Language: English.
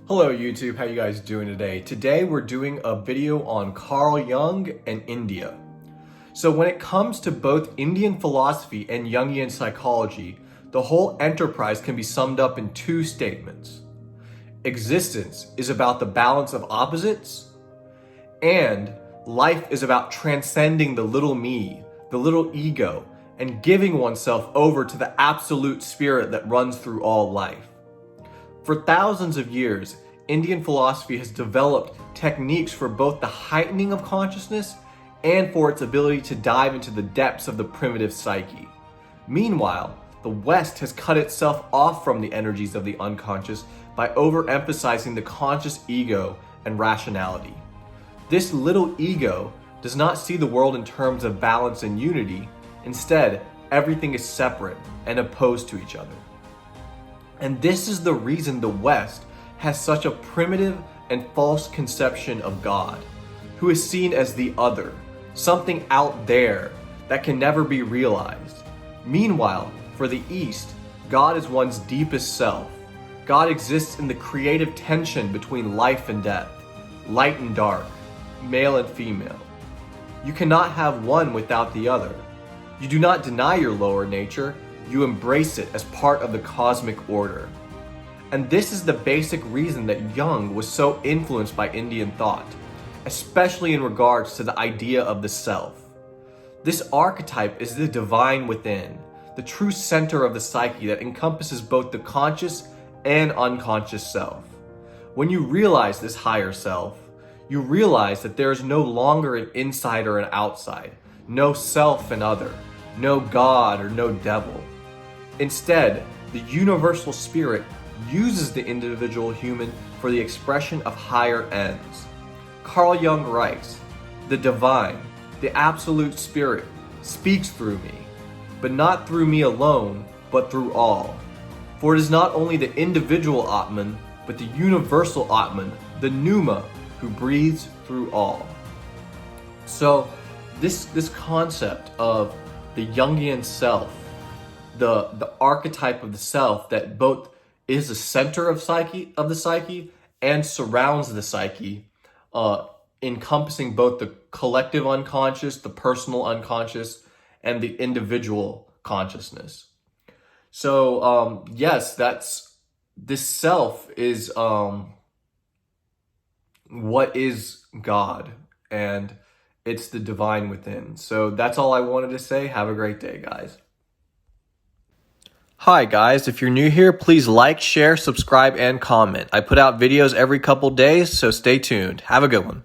Hello YouTube, how you guys doing today? Today we're doing a video on Carl Jung and India. So when it comes to both Indian philosophy and Jungian psychology, the whole enterprise can be summed up in two statements. Existence is about the balance of opposites, and life is about transcending the little me, the little ego, and giving oneself over to the absolute spirit that runs through all life. For thousands of years, Indian philosophy has developed techniques for both the heightening of consciousness and for its ability to dive into the depths of the primitive psyche. Meanwhile, the West has cut itself off from the energies of the unconscious by overemphasizing the conscious ego and rationality. This little ego does not see the world in terms of balance and unity. Instead, everything is separate and opposed to each other. And this is the reason the West has such a primitive and false conception of God, who is seen as the other, something out there that can never be realized. Meanwhile, for the East, God is one's deepest self. God exists in the creative tension between life and death, light and dark, male and female. You cannot have one without the other. You do not deny your lower nature, you embrace it as part of the cosmic order. And this is the basic reason that Jung was so influenced by Indian thought, especially in regards to the idea of the self. This archetype is the divine within, the true center of the psyche that encompasses both the conscious and unconscious self. When you realize this higher self, you realize that there is no longer an inside or an outside, no self and other, no God or no devil. Instead, the universal spirit uses the individual human for the expression of higher ends. Carl Jung writes, "The divine, the absolute spirit, speaks through me, but not through me alone, but through all. For it is not only the individual Atman, but the universal Atman, the Pneuma, who breathes through all." So this concept of the Jungian self, the archetype of the self that both is the center of the psyche and surrounds the psyche, encompassing both the collective unconscious, the personal unconscious, and the individual consciousness. So yes, this self is what is God, and it's the divine within. So that's all I wanted to say. Have a great day, guys. Hi guys, if you're new here, please like, share, subscribe, and comment. I put out videos every couple days, so stay tuned. Have a good one.